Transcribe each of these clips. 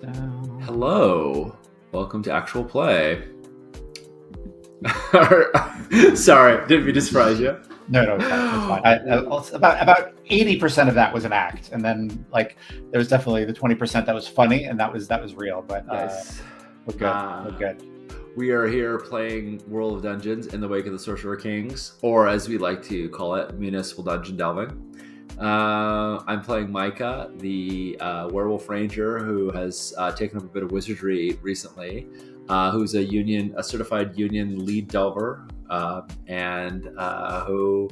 Down. Hello, welcome to Actual Play. Sorry, didn't mean to surprise you. No, it's fine. About 80% of that was an act, and then there was definitely the 20% that was funny, and that was real. But Nice. we're good. We're good. We are here playing World of Dungeons in the wake of the Sorcerer Kings, or as we like to call it, Municipal Dungeon Delving. I'm playing Micah, the werewolf ranger who has taken up a bit of wizardry recently, who's a certified union lead delver, and who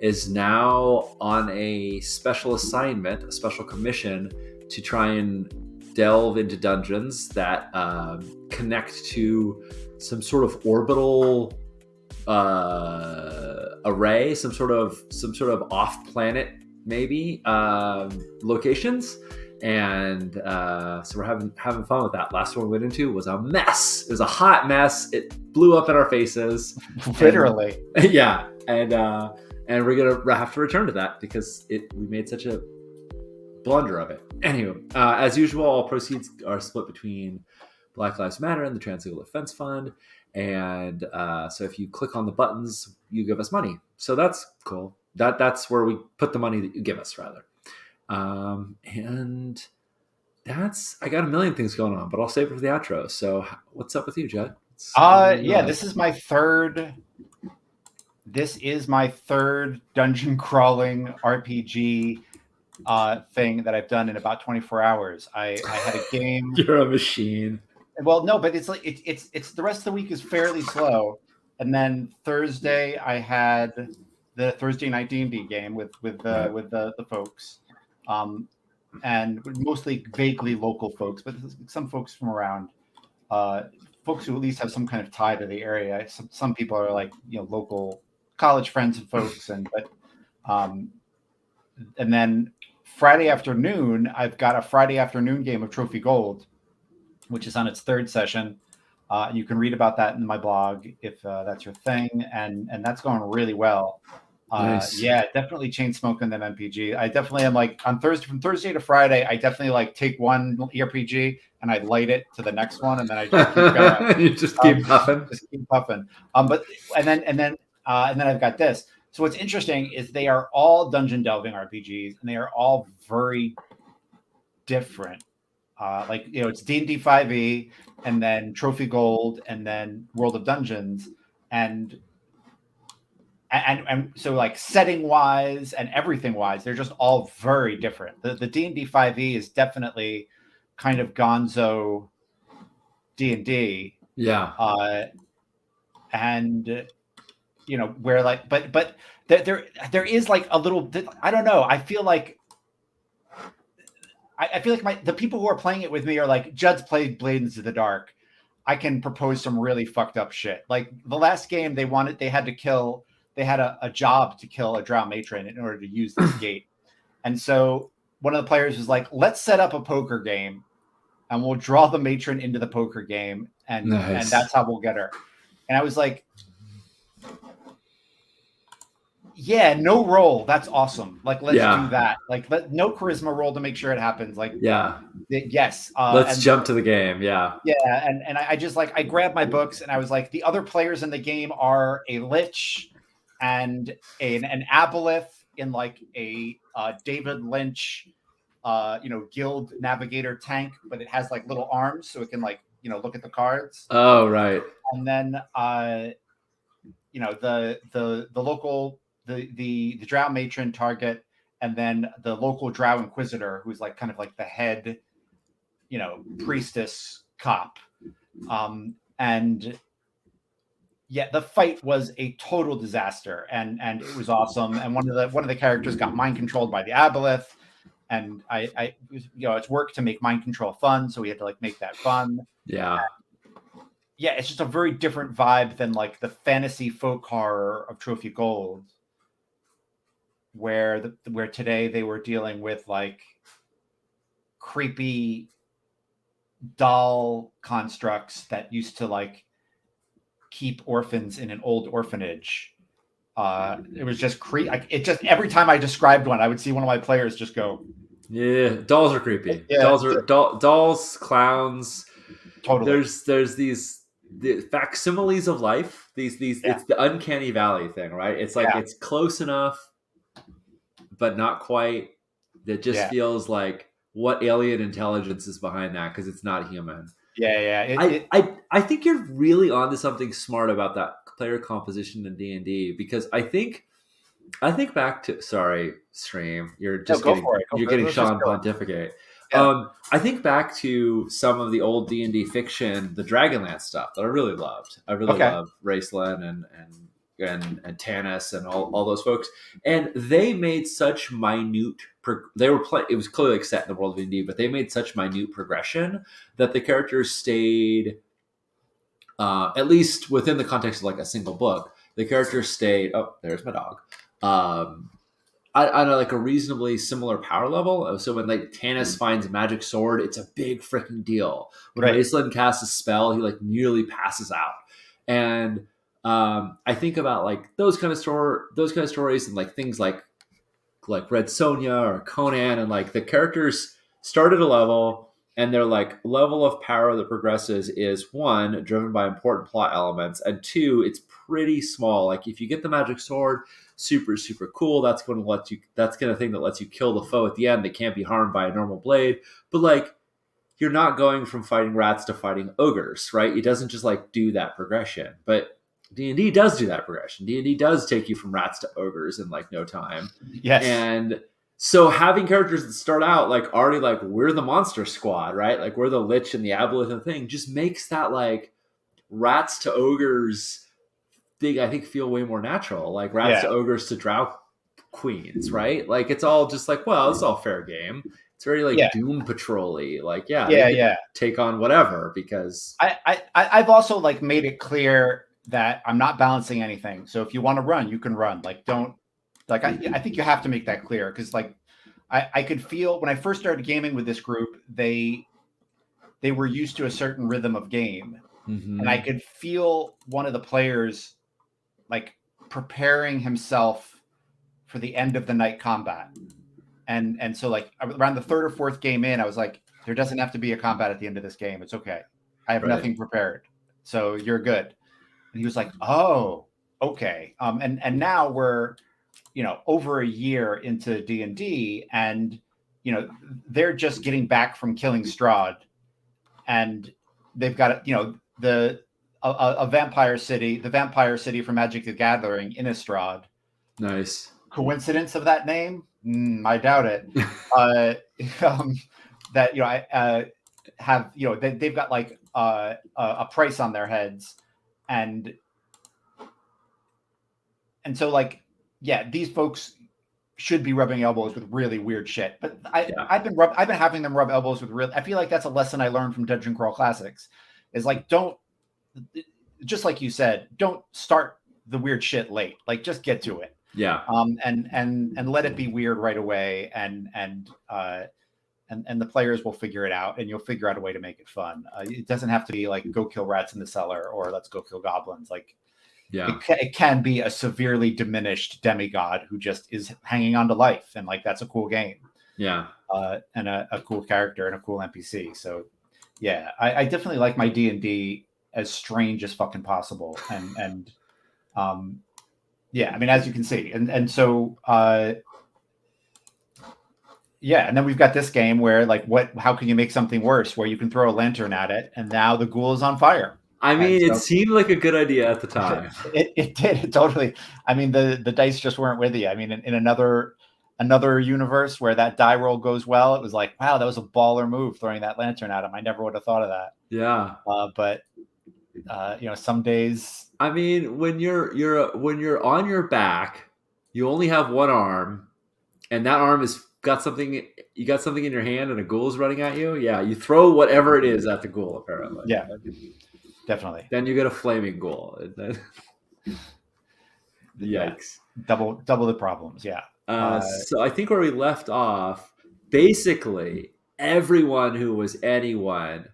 is now on a special assignment, a special commission to try and delve into dungeons that connect to some sort of orbital array, some sort of off-planet maybe locations, and so we're having fun with that. Last one we went into was a mess. It was a hot mess. It blew up in our faces, literally. And we're gonna have to return to that because we made such a blunder of it. Anyway, as usual, all proceeds are split between Black Lives Matter and the Translegal Defense Fund. And so if you click on the buttons, you give us money. So that's cool. That's where we put the money that you give us, rather. And I got a million things going on, but I'll save it for the outro. So what's up with you, Judd? This is my third dungeon crawling RPG thing that I've done in about 24 hours. I had a game. You're a machine. Well, no, but it's the rest of the week is fairly slow, and then Thursday I had the Thursday night D&D game with the folks, and mostly vaguely local folks, but some folks from around, folks who at least have some kind of tie to the area. Some people are local college friends and folks, and then Friday afternoon I've got a Friday afternoon game of Trophy Gold, which is on its third session. You can read about that in my blog if that's your thing, and that's going really well. Nice. Yeah, definitely chain smoking them MPG. I definitely am from Thursday to Friday. I definitely take one RPG and I light it to the next one, and then I just keep going. You just keep puffing. Just keep puffing. And then I've got this. So what's interesting is they are all dungeon delving RPGs, and they are all very different. It's D&D 5e, and then Trophy Gold, and then World of Dungeons, and so setting wise and everything wise, they're just all very different. The D&D 5e is definitely kind of gonzo D&D. Yeah. And where but there is a little, I don't know. I feel like the people who are playing it with me are Judd's played Blades of the Dark. I can propose some really fucked up shit. Like the last game they had a job to kill a drow matron in order to use this gate. And so one of the players was like, let's set up a poker game and we'll draw the matron into the poker game. And that's how we'll get her. And I was like, yeah, no roll. That's awesome. Let's do that. No charisma roll to make sure it happens. Yes. Let's jump to the game. Yeah. Yeah. And I just I grabbed my books and I was like, the other players in the game are a lich and an aboleth in a David Lynch, guild navigator tank, but it has little arms so it can look at the cards. Oh, right. And then the local the drow matron target, and then the local drow inquisitor who's kind of the head priestess cop. And yeah, the fight was a total disaster, and it was awesome. And one of the characters got mind controlled by the aboleth, and I it's work to make mind control fun, so we had to make that fun. Yeah. Yeah, it's just a very different vibe than the fantasy folk horror of Trophy Gold, where today they were dealing with creepy doll constructs that used to keep orphans in an old orphanage. It was just every time I described one, I would see one of my players just go, Yeah, dolls are creepy. Yeah, Dolls, clowns. totally. There's these the facsimiles of life. These Yeah, it's the uncanny valley thing, right? It's like yeah, it's close enough, but not quite. That just yeah, feels like what alien intelligence is behind that because it's not human. yeah, yeah. I think you're really onto something smart about that player composition in D&D because I think back to sorry, stream. No, go for it. Go You're for it. getting Let's just Sean go. pontificate. Yeah. I think back to some of the old D&D fiction, the Dragonlance stuff that I really loved. I really Okay. loved Raceland and Tanis and all those folks. And they made such minute. They were playing. It was clearly like set in the world of D&D, but they made such minute progression that the characters stayed, at least within the context of like a single book. The characters stayed. Oh, there's my dog. Um, on a, like a reasonably similar power level. So when like Tanis finds a magic sword, it's a big freaking deal. When Right. Raceland casts a spell, he like nearly passes out. And I think about like those kind of stories, and like things like Red Sonja or Conan, and like the characters start at a level. And their like level of power that progresses is one driven by important plot elements, and two, it's pretty small. Like if you get the magic sword, super cool. That's going to let you. That's going to thing that lets you kill the foe at the end. They can't be harmed by a normal blade. But like you're not going from fighting rats to fighting ogres, right? It doesn't just like do that progression. But D&D does do that progression. D&D does take you from rats to ogres in like no time. Yes. And so having characters that start out like already like we're the monster squad, right? Like we're the lich and the aboleth and thing just makes that like rats to ogres thing I think feel way more natural. Like rats Yeah. to ogres to drow queens, right? Like it's all just like, well, it's all fair game. It's very Yeah. like Doom Patrol-y. Like, yeah, they Yeah. can Yeah. take on whatever because I've also like made it clear that I'm not balancing anything. So if you want to run, you can run. Like don't like I think you have to make that clear because like I could feel when I first started gaming with this group, they were used to a certain rhythm of game. And I could feel one of the players like preparing himself for the end of the night combat. And so like around the third or fourth game in, I was like, there doesn't have to be a combat at the end of this game. It's okay. I have right. nothing prepared. So you're good. And he was like, oh, okay. And now we're, over a year into D&D, and they're just getting back from killing Strahd, and they've got a vampire city, the vampire city from Magic the Gathering, Innistrad. Nice. Coincidence of that name? I doubt it. That I have they've got like a price on their heads, and so like these folks should be rubbing elbows with really weird shit. But I've been having them rub elbows with real. I feel like that's a lesson I learned from Dungeon Crawl Classics. Is like don't, just like you said, don't start the weird shit late. Like just get to it. Yeah. And let it be weird right away, and the players will figure it out, and you'll figure out a way to make it fun. It doesn't have to be like go kill rats in the cellar or let's go kill goblins. Like it can be a severely diminished demigod who just is hanging on to life, and like that's a cool game. Yeah. And a cool character and a cool NPC. So yeah, I definitely like my D&D as strange as fucking possible, and yeah, I mean, as you can see, and so and then we've got this game where like how can you make something worse, where you can throw a lantern at it and now the ghoul is on fire. I mean, it seemed like a good idea at the time. It did, totally. I mean, the dice just weren't with you. I mean, in another universe where that die roll goes well, it was like, wow, that was a baller move throwing that lantern at him. I never would have thought of that. Yeah. But some days. I mean, when you're on your back, you only have one arm, and that arm is got something. You got something in your hand, and a ghoul is running at you. Yeah, you throw whatever it is at the ghoul. Apparently. Yeah. Definitely. Then you get a flaming ghoul. Yikes! Double the problems. Yeah. So I think where we left off, basically everyone who was anyone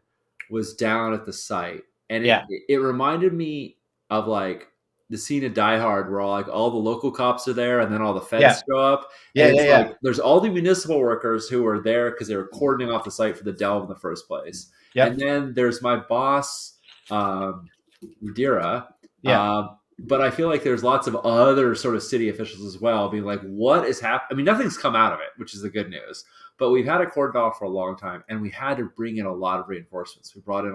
was down at the site, and it reminded me of like the scene of Die Hard where all the local cops are there, and then all the Yeah. feds show up, Yeah. and Yeah. it's Yeah. there's all the municipal workers who are there because they were cordoning off the site for the delve in the first place, Yep. and then there's my boss, Rhaenyra. Yeah. But I feel like there's lots of other sort of city officials as well, being like, "What is happening?" I mean, nothing's come out of it, which is the good news. But we've had a cordon off for a long time, and we had to bring in a lot of reinforcements. We brought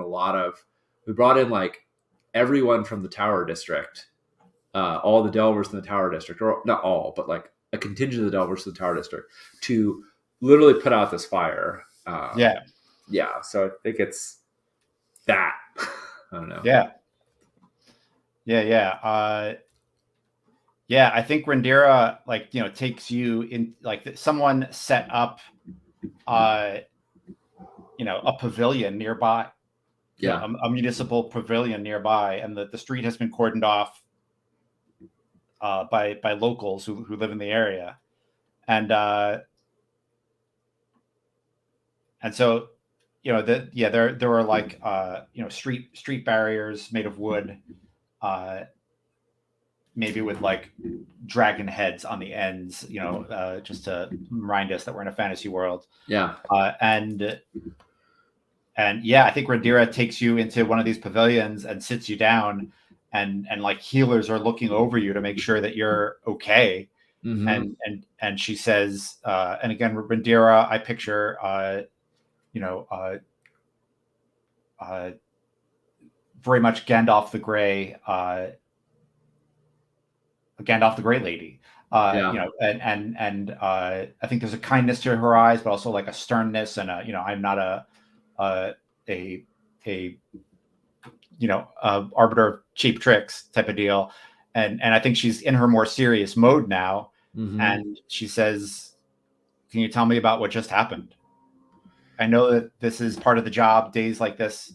in like everyone from the Tower District, all the Delvers in the Tower District, or not all, but like a contingent of the Delvers in the Tower District, to literally put out this fire. Yeah. So I think it's that. I don't know. Yeah. Yeah. I think Rhaenyra, takes you in, someone set up, a pavilion nearby. Yeah. A municipal pavilion nearby, and the street has been cordoned off by locals who live in the area, and so there were like street barriers made of wood, maybe with like dragon heads on the ends, just to remind us that we're in a fantasy world. Yeah. And yeah, I think Rhaenyra takes you into one of these pavilions and sits you down, and like healers are looking over you to make sure that you're okay. Mm-hmm. And she says, and again, Rhaenyra, I picture, very much Gandalf the Grey, Gandalf the Grey Lady. And I think there's a kindness to her eyes, but also like a sternness, and I'm not a arbiter of cheap tricks type of deal. And I think she's in her more serious mode now. Mm-hmm. And she says, "Can you tell me about what just happened? I know that this is part of the job. Days like this,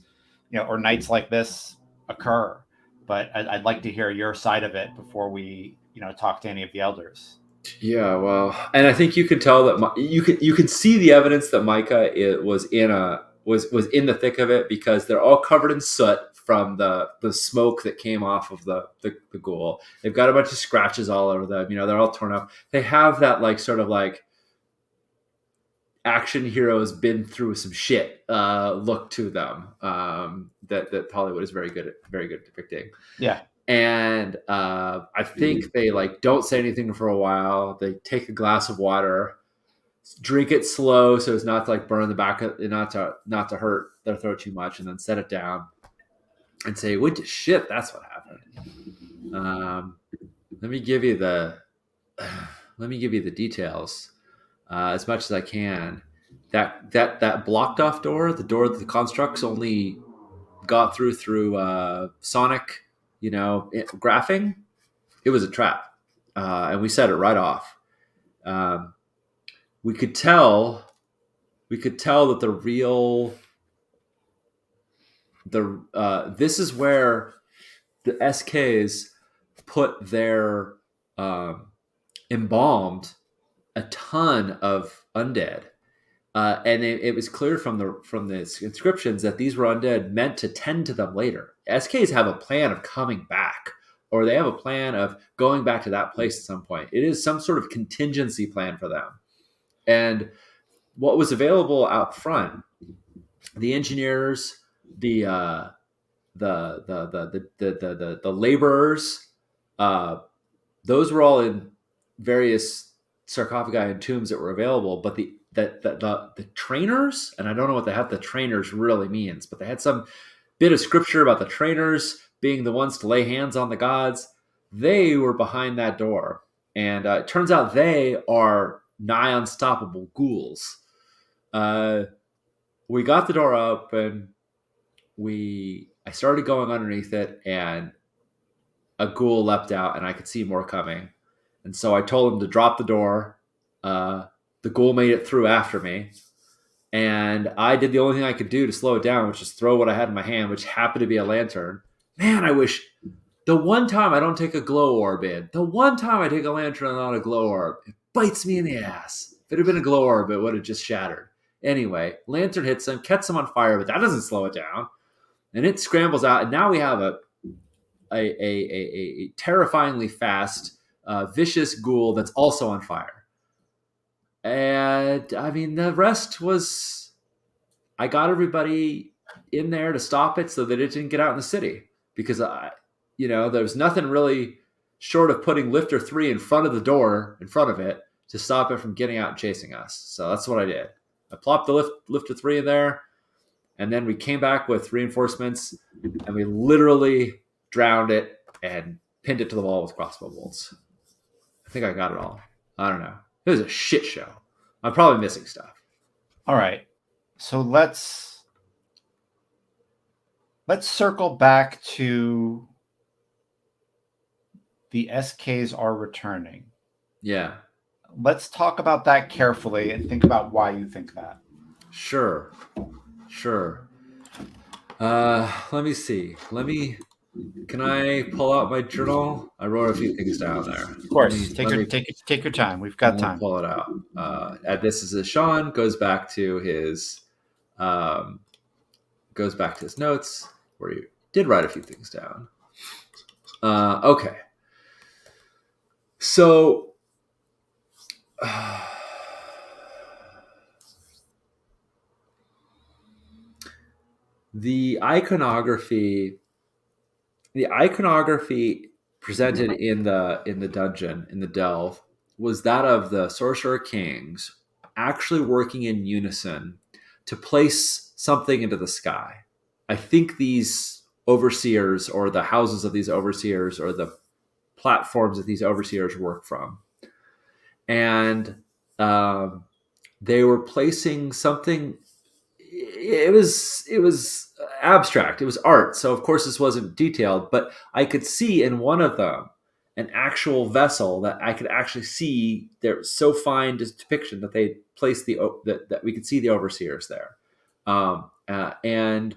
or nights like this occur, but I'd like to hear your side of it before we, talk to any of the elders." Yeah, well, and I think you can tell that you can see the evidence that Micah was in the thick of it, because they're all covered in soot from the smoke that came off of the ghoul. They've got a bunch of scratches all over them. They're all torn up. They have that like sort of like action heroes been through some shit look to them, that Hollywood is very good at depicting. Yeah. And I think they like don't say anything for a while. They take a glass of water, drink it slow so as not to like burn the back of, not to hurt their throat too much, and then set it down and say, "What the shit? That's what happened." Let me give you the details as much as I can. That blocked off door, the door that the constructs only got through sonic, graphing. It was a trap, and we set it right off. We could tell that this is where the SKs put their embalmed a ton of undead, and it was clear from the inscriptions that these were undead meant to tend to them later. SKs have a plan of coming back, or they have a plan of going back to that place at some point. It is some sort of contingency plan for them. And what was available out front, the engineers, the laborers, those were all in various sarcophagi and tombs that were available. But the trainers, and I don't know what the trainers really means, but they had some bit of scripture about the trainers being the ones to lay hands on the gods. They were behind that door, and it turns out they are nigh unstoppable ghouls. We got the door up, and I started going underneath it, and a ghoul leapt out, and I could see more coming. And so I told him to drop the door. The ghoul made it through after me, and I did the only thing I could do to slow it down, which is throw what I had in my hand, which happened to be a lantern. Man, I wish the one time I don't take a glow orb in, the one time I take a lantern and not a glow orb, it bites me in the ass. If it had been a glow orb, it would have just shattered. Anyway, lantern hits him, catches him on fire, but that doesn't slow it down. And it scrambles out, and now we have a terrifyingly fast, vicious ghoul that's also on fire. And I mean, the rest was, I got everybody in there to stop it so that it didn't get out in the city, because there was nothing really short of putting Lifter 3 in front of the door, in front of it, to stop it from getting out and chasing us. So that's what I did. I plopped the Lifter 3 in there, and then we came back with reinforcements, and we literally drowned it and pinned it to the wall with crossbow bolts. I think I got it all. I don't know. It was a shit show. I'm probably missing stuff. All right. So let's circle back to the SKs are returning. Yeah. Let's talk about that carefully and think about why you think that. Sure. Let me see. Can I pull out my journal? I wrote a few things down there. Of course. Take your time. We've got time. Pull it out. This is Sean goes back to his notes where he did write a few things down. Okay. So the iconography presented in the dungeon, in the delve, was that of the Sorcerer Kings actually working in unison to place something into the sky. I think these overseers, or the houses of these overseers, or the platforms that these overseers work from, and they were placing something. It was abstract. It was art. So of course this wasn't detailed, but I could see in one of them an actual vessel that I could actually see. There, so fine depiction that they placed that we could see the overseers there, and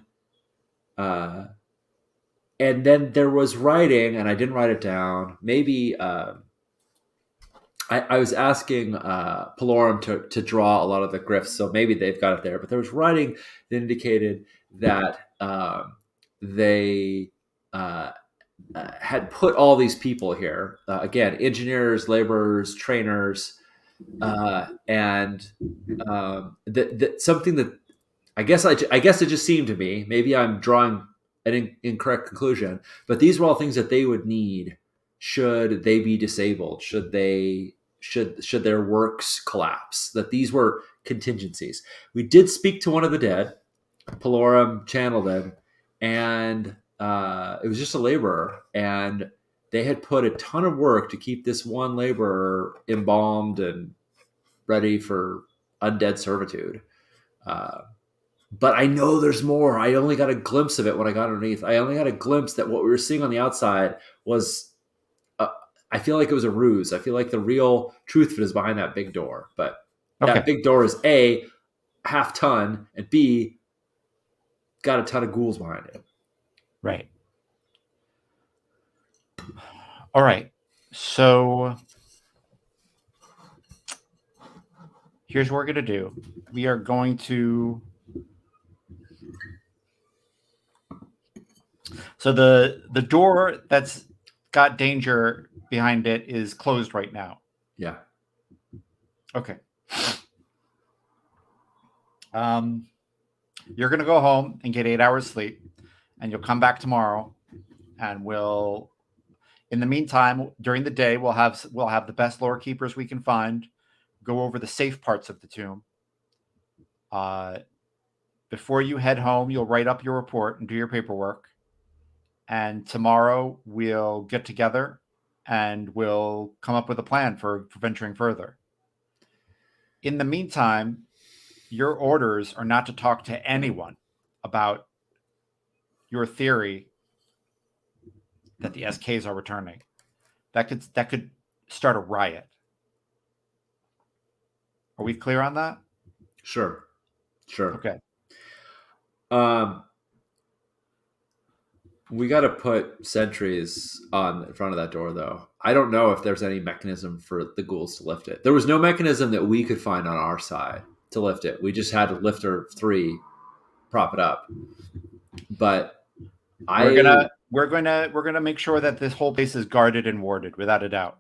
then there was writing, and I didn't write it down. Maybe I was asking Pelorum to draw a lot of the glyphs, so maybe they've got it there. But there was writing that indicated that they had put all these people here. Again, engineers, laborers, trainers, and that something that I guess it just seemed to me, maybe I'm drawing an incorrect conclusion, but these were all things that they would need should they be disabled, should their works collapse, that these were contingencies. We did speak to one of the dead. Pelorum channeled him, and it was just a laborer, and they had put a ton of work to keep this one laborer embalmed and ready for undead servitude. But I know there's more. I only got a glimpse of it when I got underneath. I only got a glimpse that what we were seeing on the outside was, I feel like it was a ruse. I feel like the real truth of it is behind that big door. But that big door is A, half ton, and B, got a ton of ghouls behind it. Right. All right. So here's what we're going to do. We are going to... So the door that's got danger behind it is closed right now. Yeah. Okay. You're going to go home and get 8 hours sleep, and you'll come back tomorrow, and in the meantime, during the day, we'll have the best lore keepers we can find, go over the safe parts of the tomb. Before you head home, you'll write up your report and do your paperwork. And tomorrow we'll get together and we'll come up with a plan for venturing further. In the meantime, your orders are not to talk to anyone about your theory that the SKs are returning. That could start a riot. Are we clear on that? Sure. Okay. We got to put sentries in front of that door, though. I don't know if there's any mechanism for the ghouls to lift it. There was no mechanism that we could find on our side to lift it. We just had to Lifter 3 prop it up. But we're gonna make sure that this whole place is guarded and warded, without a doubt.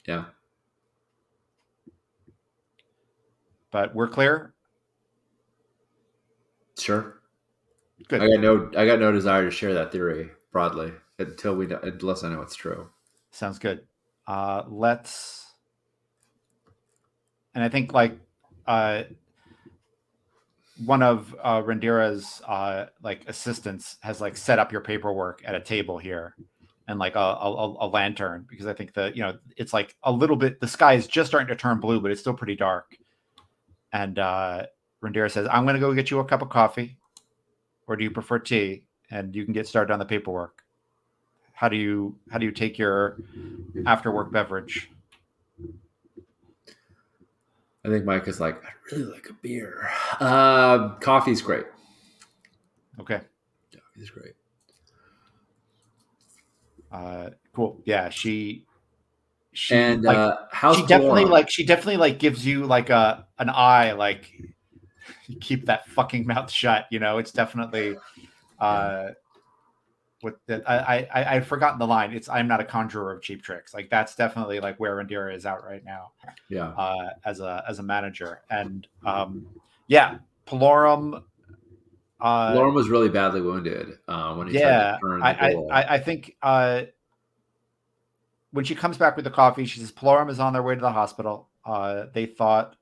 Yeah. But we're clear. Sure. Good. I got no desire to share that theory broadly unless I know it's true. Sounds good. Let's. And I think like one of Rindira's like assistants has like set up your paperwork at a table here, and like a lantern, because I think that it's like a little bit, the sky is just starting to turn blue, but it's still pretty dark. And Rindira says, "I'm going to go get you a cup of coffee, or do you prefer tea? And you can get started on the paperwork. How do you take your after work beverage?" I think Mike is like, I'd really like a beer. Coffee's great. Okay. Coffee's great. Cool. Yeah, she and like, House she definitely Palora. like she definitely like gives you like an eye, like, you keep that fucking mouth shut. It's definitely with the I've forgotten the line. It's, "I'm not a conjurer of cheap tricks." Like, that's definitely like where Rindira is out right now. Yeah. As a manager. And yeah, Palorum. Lauren was really badly wounded when he tried Yeah, to turn the bull. I think when she comes back with the coffee, she says Palorum is on their way to the hospital. They thought,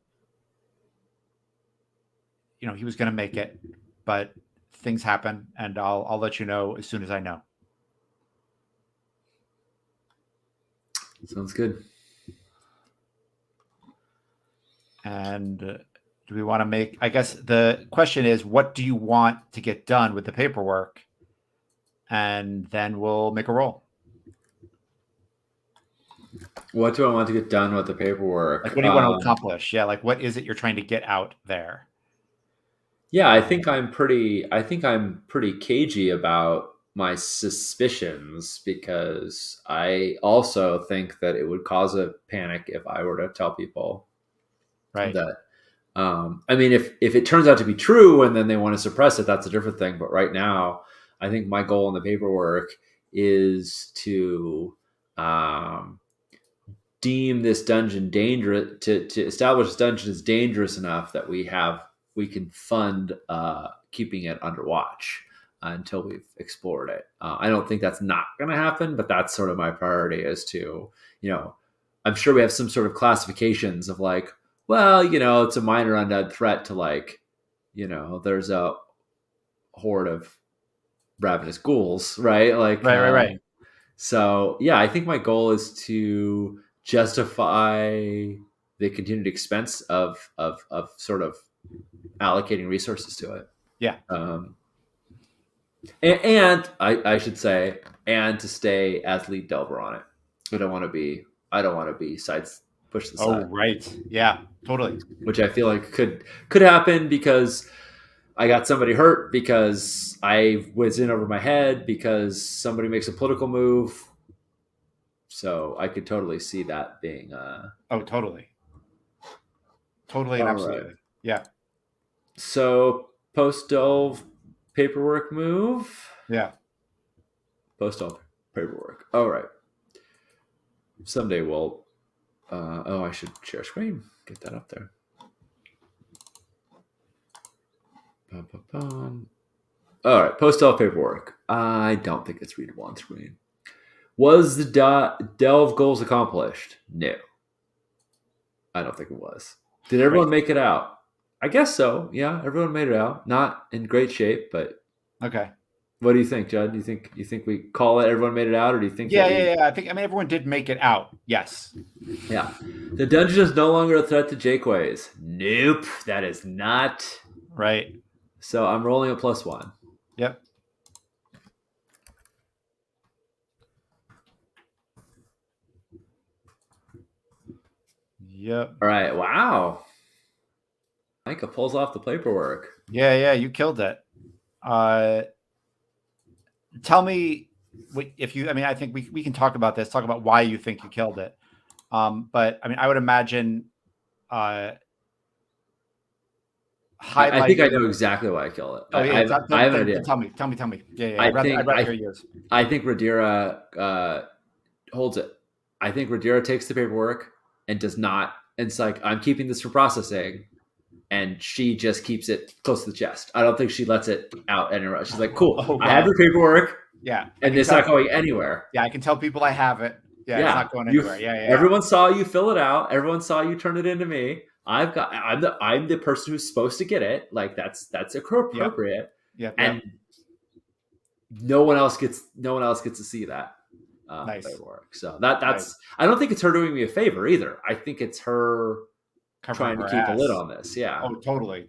he was going to make it, but things happen, and I'll let you know as soon as I know. Sounds good. And do we want to make? I guess the question is, what do you want to get done with the paperwork? And then we'll make a roll. What do I want to get done with the paperwork? Like, what do you want to accomplish? Yeah, like, what is it you're trying to get out there? Yeah, I think I'm pretty cagey about my suspicions, because I also think that it would cause a panic if I were to tell people Right. that. I mean, if it turns out to be true and then they want to suppress it, that's a different thing. But right now, I think my goal in the paperwork is to deem this dungeon dangerous, to establish this dungeon is dangerous enough that we can fund keeping it under watch until we've explored it. I don't think that's not going to happen, but that's sort of my priority, is to, I'm sure we have some sort of classifications of like, well, it's a minor undead threat to, like, there's a horde of ravenous ghouls, right? Like, right. So yeah, I think my goal is to justify the continued expense of sort of allocating resources to it. Yeah. And I should say, and to stay as lead delver on it. I don't want to be pushed aside. Oh, right. Yeah, totally. Which I feel like could happen because I got somebody hurt, because I was in over my head, because somebody makes a political move. So I could totally see that being oh, totally and absolutely. Right. Yeah. So post delve paperwork move. Yeah. Post delve paperwork. All right. Someday we'll I should share screen. Get that up there. All right, post delve paperwork. I don't think it's readable on screen. Was the delve goals accomplished? No. I don't think it was. Did everyone make it out? I guess so. Yeah, everyone made it out. Not in great shape, but okay. What do you think, Judd? Do you think we call it everyone made it out, or do you think? Yeah. I mean, everyone did make it out. Yes. Yeah. The dungeon is no longer a threat to Jakeways. Nope, that is not. Right. So I'm rolling a +1. Yep. Yep. All right. Wow. Micah pulls off the paperwork. Yeah, you killed it. Tell me if you. I mean, I think we can talk about this. Talk about why you think you killed it. But I mean, I would imagine highlighted. I think I know exactly why I kill it. Oh yeah, I have an then idea. tell me. Yeah. I I'd think rather hear yours. I think Rhaenyra holds it. I think Rhaenyra takes the paperwork and does not. And it's like, I'm keeping this for processing, and she just keeps it close to the chest. I don't think she lets it out anywhere. She's like, cool, Oh, I have the paperwork, Yeah, and it's not going anywhere. Yeah, I can tell people I have it. Yeah, it's not going anywhere. Yeah. Everyone saw you fill it out. Everyone saw you turn it into me. I'm the person who's supposed to get it. Like that's appropriate. Yeah. And no one else gets to see that Nice. paperwork. So that's I don't think it's her doing me a favor either. I think it's her trying to keep a lid on this. Yeah. Oh, totally.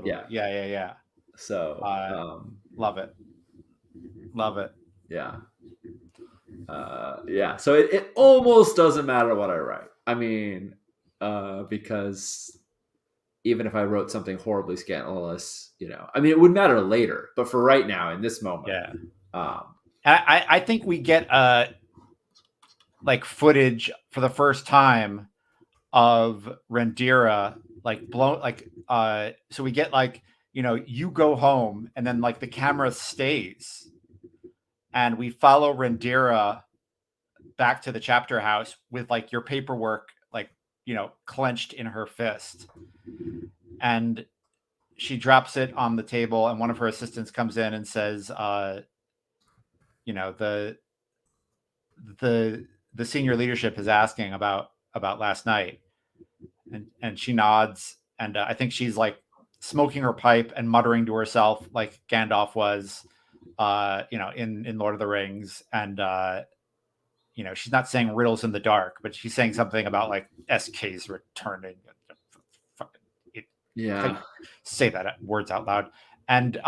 Yeah. So love it. Yeah. Yeah. So it almost doesn't matter what I write. I mean, because even if I wrote something horribly scandalous, I mean, it would matter later, but for right now, in this moment, I think we get like footage for the first time of Rhaenyra like blown, like so we get like you go home and then like the camera stays and we follow Rhaenyra back to the chapter house with like your paperwork like clenched in her fist, and she drops it on the table and one of her assistants comes in and says the senior leadership is asking about last night, and she nods, and I think she's like smoking her pipe and muttering to herself like Gandalf was in Lord of the Rings, and she's not saying riddles in the dark, but she's saying something about like SK's returning. Yeah, say that words out loud. And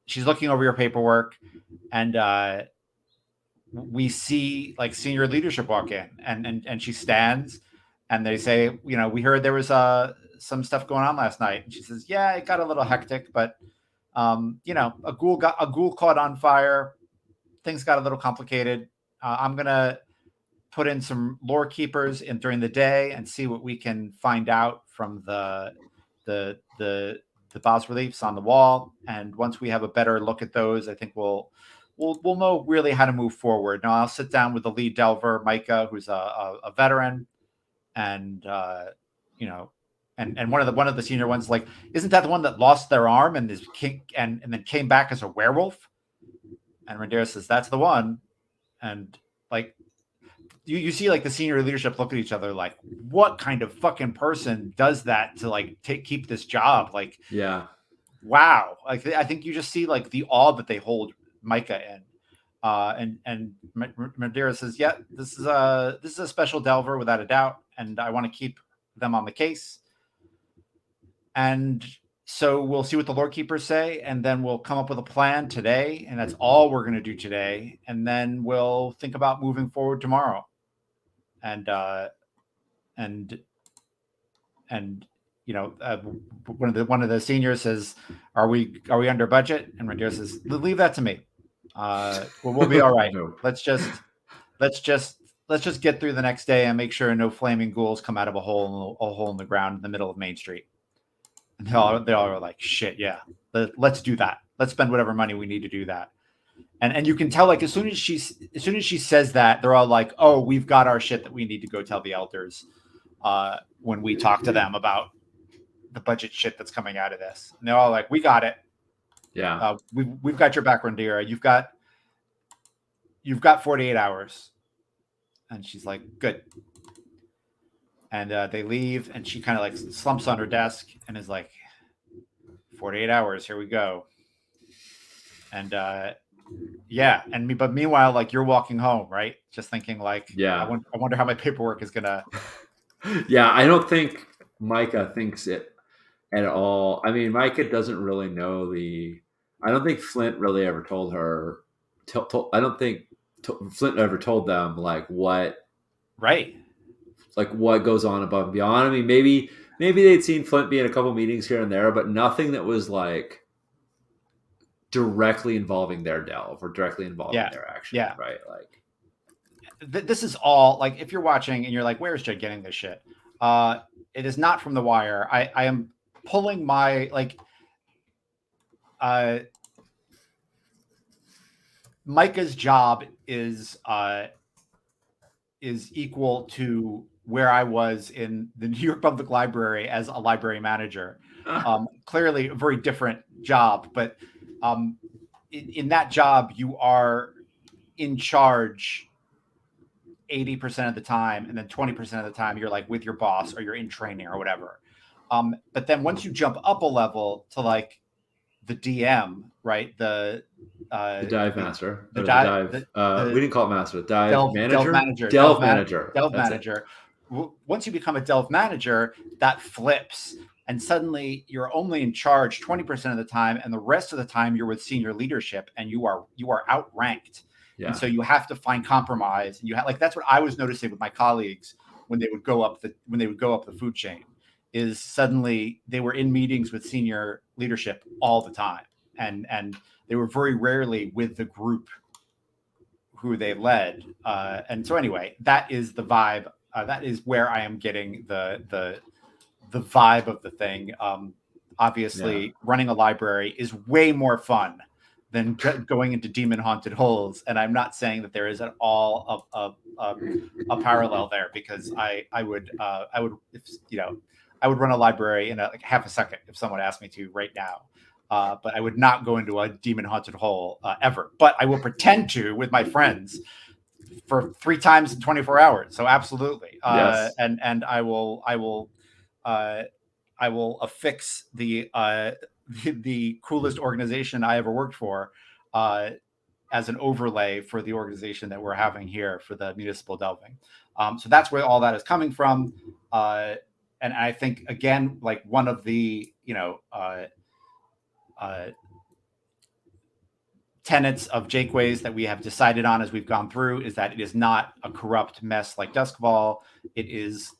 she's looking over your paperwork, and we see like senior leadership walk in, and she stands, and they say, we heard there was some stuff going on last night. And she says, yeah, it got a little hectic, but a ghoul caught on fire. Things got a little complicated. I'm gonna put in some lore keepers in during the day and see what we can find out from the bas reliefs on the wall. And once we have a better look at those, I think we'll know really how to move forward. Now I'll sit down with the lead delver, Micah, who's a veteran, and and one of the senior ones, like, isn't that the one that lost their arm and and then came back as a werewolf? And Rhaenyra says, that's the one. And like you see like the senior leadership look at each other like, what kind of fucking person does that to like keep this job? Like, yeah, wow. Like I think you just see like the awe that they hold Micah in. And Rhaenyra says, yeah, this is a special delver without a doubt, and I want to keep them on the case. And so we'll see what the Lord Keepers say, and then we'll come up with a plan today, and that's all we're going to do today. And then we'll think about moving forward tomorrow. And one of the seniors says, "Are we under budget?" And Rhaenyra says, "Leave that to me. We'll be all right. Let's just get through the next day and make sure no flaming ghouls come out of a hole in the ground in the middle of Main Street." And they all are like, shit, yeah, let's do that. Let's spend whatever money we need to do that. And you can tell, like, as soon as she says that, they're all like, oh, we've got our shit that we need to go tell the elders when we talk to them about the budget shit that's coming out of this. And they're all like, we got it. Yeah. We've got your back, Rhaenyra. You've got 48 hours. And she's like, good. And they leave, and she kind of like slumps on her desk and is like, 48 hours, here we go. And but meanwhile, like, you're walking home, right? Just thinking like, yeah, I wonder how my paperwork is gonna. Yeah, I don't think Micah thinks it at all. I mean, Micah doesn't really know I don't think Flint really ever told her. I don't think Flint ever told them like what. Right. Like what goes on above and beyond. I mean, maybe they'd seen Flint be in a couple meetings here and there, but nothing that was like directly involving their delve or directly involving their action. Yeah. Right. Like this is all like, if you're watching and you're like, where is Jed getting this shit? It is not from The Wire. I am pulling my Micah's job is equal to where I was in the New York Public Library as a library manager. Clearly a very different job, but in that job, you are in charge 80% of the time, and then 20% of the time you're like with your boss or you're in training or whatever. But then once you jump up a level to like the DM, right? The dive master. The Or dive, we didn't call it master. Dive delve manager. manager. Delve manager. Delve That's manager. Once you become a delve manager, that flips. And suddenly you're only in charge 20% of the time, and the rest of the time you're with senior leadership, and you are outranked. Yeah. And so you have to find compromise. And you have like that's what I was noticing with my colleagues when they would go up the food chain, is suddenly they were in meetings with senior leadership all the time, and they were very rarely with the group who they led. And so anyway, that is the vibe. That is where I am getting the vibe of the thing. Obviously, running a library is way more fun than going into demon haunted holes. And I'm not saying that there is at all a parallel there, because I would if, I would run a library in like half a second if someone asked me to right now. But I would not go into a demon haunted hole ever. But I will pretend to with my friends for 3 times in 24 hours. So absolutely. Yes. And I will affix the coolest organization I ever worked for as an overlay for the organization that we're having here for the municipal delving. So that's where all that is coming from. And I think, again, like one of the, tenets of Jakeways that we have decided on as we've gone through is that it is not a corrupt mess like Duskfall. It is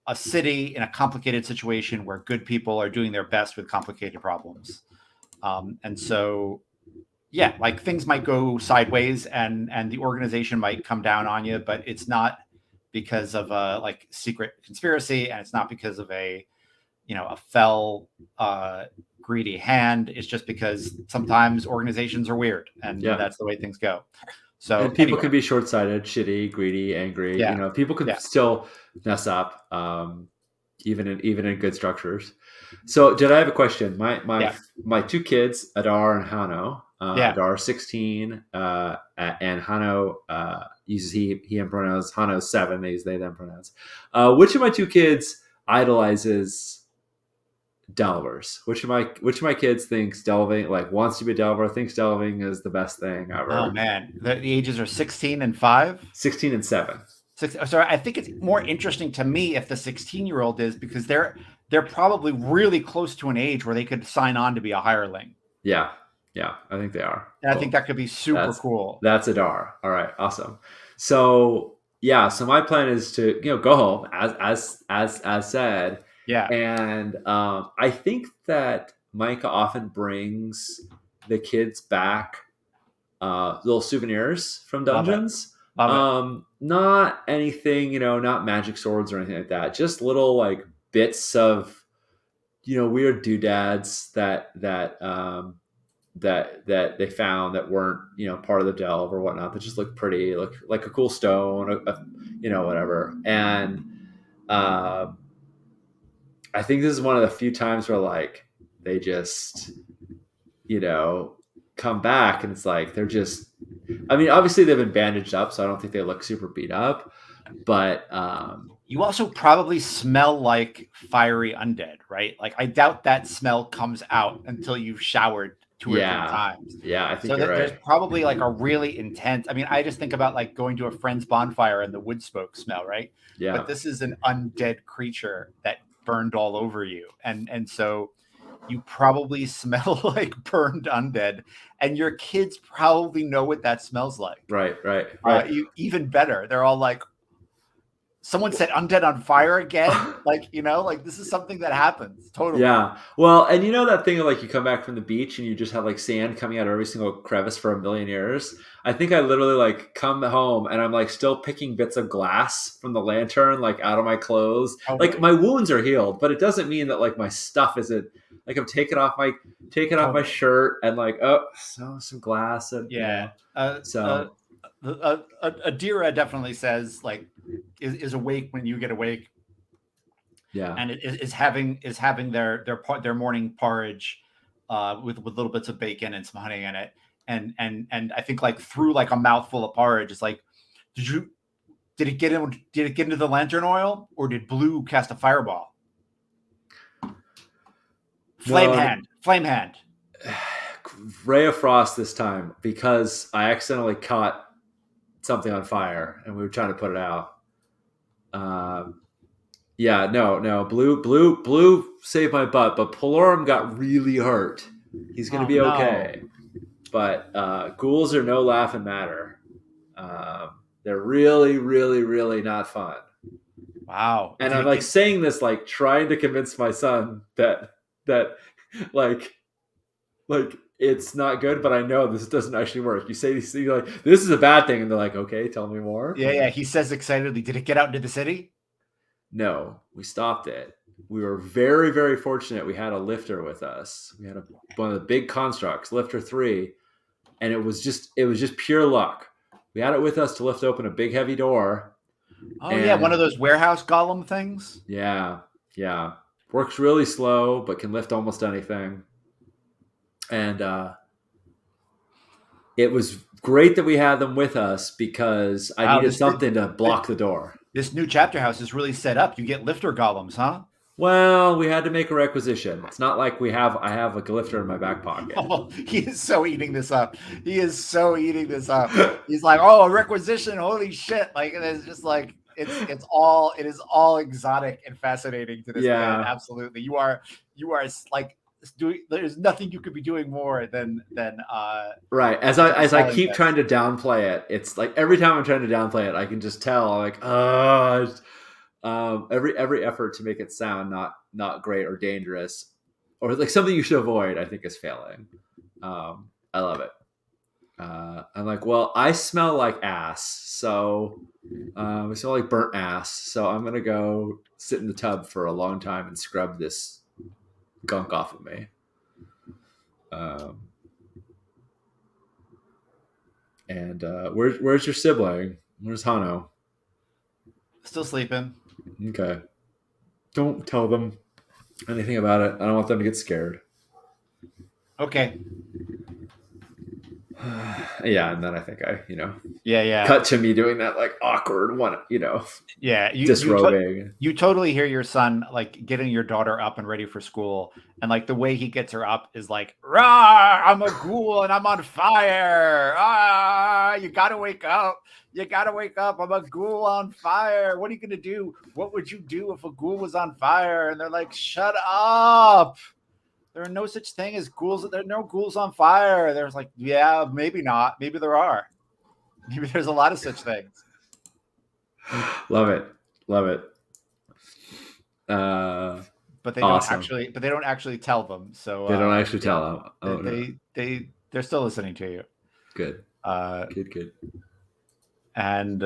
a city in a complicated situation where good people are doing their best with complicated problems. And so, yeah, like things might go sideways and the organization might come down on you, but it's not because of a like secret conspiracy, and it's not because of a fell greedy hand. It's just because sometimes organizations are weird, and that's the way things go. So and people can be short-sighted, shitty, greedy, angry. Yeah. People can still mess up, even in good structures. So, did I have a question? My 2 kids, Adar and Hano. Adar 16, and Hano uses he/him pronouns. Hano's 7. They use they/them pronouns. Which of my 2 kids idolizes delvers? Which of my kids thinks delving, like wants to be a delver, thinks delving is the best thing ever? Oh man, the ages are 16 and 5. 16 and 7. Sorry, I think it's more interesting to me if the 16-year-old is, because they're probably really close to an age where they could sign on to be a hireling. Yeah, I think they are. And cool. I think that could be super cool. That's Adar. All right, awesome. So so my plan is to go home as said. Yeah. And I think that Micah often brings the kids back little souvenirs from dungeons. Love it. Not anything, not magic swords or anything like that. Just little like bits of weird doodads that they found that weren't part of the delve or whatnot, that just look pretty, look like a cool stone, whatever. And I think this is one of the few times where like they just, come back, and it's like they're just. I mean, obviously they've been bandaged up, so I don't think they look super beat up. But you also probably smell like fiery undead, right? Like I doubt that smell comes out until you've showered 2 or 3 times. Yeah, I think so you're right. There's probably like a really intense. I mean, I just think about like going to a friend's bonfire and the wood smoke smell, right? Yeah. But this is an undead creature that burned all over you, and so you probably smell like burned undead, and your kids probably know what that smells like. Right. Even better, they're all like, someone set Undead on fire again. Like, like this is something that happens. Totally. Yeah. Well, and you know that thing of like you come back from the beach and you just have like sand coming out of every single crevice for a million years. I think I literally like come home and I'm like still picking bits of glass from the lantern like out of my clothes. Totally. Like my wounds are healed, but it doesn't mean that like my stuff isn't like I'm taking off my Totally. shirt and like some glass and Yeah. so Adira definitely says like is awake when you get awake, yeah. and is having their morning porridge with little bits of bacon and some honey in it, and I think like through like a mouthful of porridge, it's like, did it get into the lantern oil, or did Blue cast a fireball? Flame hand. Ray of Frost this time because I accidentally caught something on fire and we were trying to put it out. Yeah, no. Blue saved my butt, but Palorum got really hurt. He's going to be okay. No. But ghouls are no laughing matter. They're really, really, really not fun. Wow. And I'm like saying this, like trying to convince my son that like it's not good, but I know this doesn't actually work. You say these things like, this is a bad thing, and they're like, okay, tell me more. Yeah. He says excitedly, did it get out into the city? No, we stopped it. We were very, very fortunate. We had a lifter with us. We had one of the big constructs, Lifter 3, and it was just pure luck. We had it with us to lift open a big, heavy door. Oh, yeah, one of those warehouse golem things? Yeah. Works really slow, but can lift almost anything. And it was great that we had them with us because I needed something to block the door. This new chapter house is really set up. You get lifter golems, huh? Well, we had to make a requisition. It's not like I have a lifter in my back pocket. Oh, he is so eating this up. He's like, oh, a requisition. Holy shit. Like, it's just like, it is all exotic and fascinating to this man. Absolutely. You are like, there's nothing you could be doing more than right. As I keep trying to downplay it, it's like every time I'm trying to downplay it, I can just tell like every effort to make it sound not great or dangerous or like something you should avoid, I think is failing. I love it. I'm like, well, I smell like ass, so I smell like burnt ass, so I'm gonna go sit in the tub for a long time and scrub this gunk off of me. And where's your sibling? Where's Hano? Still sleeping. Okay. Don't tell them anything about it. I don't want them to get scared. Okay. Yeah, and then I think yeah, cut to me doing that like awkward one, disrobing. You totally hear your son like getting your daughter up and ready for school, and like the way he gets her up is like, "Rah, I'm a ghoul and I'm on fire! Ah, you gotta wake up! You gotta wake up! I'm a ghoul on fire! What are you gonna do? What would you do if a ghoul was on fire?" And they're like, "Shut up! There are no such thing as ghouls. There are no ghouls on fire." There's like, yeah, maybe not. Maybe there are. Maybe there's a lot of such things. Love it. But they don't actually tell them. So they don't actually tell them. Oh, they're still listening to you. Good. Good. And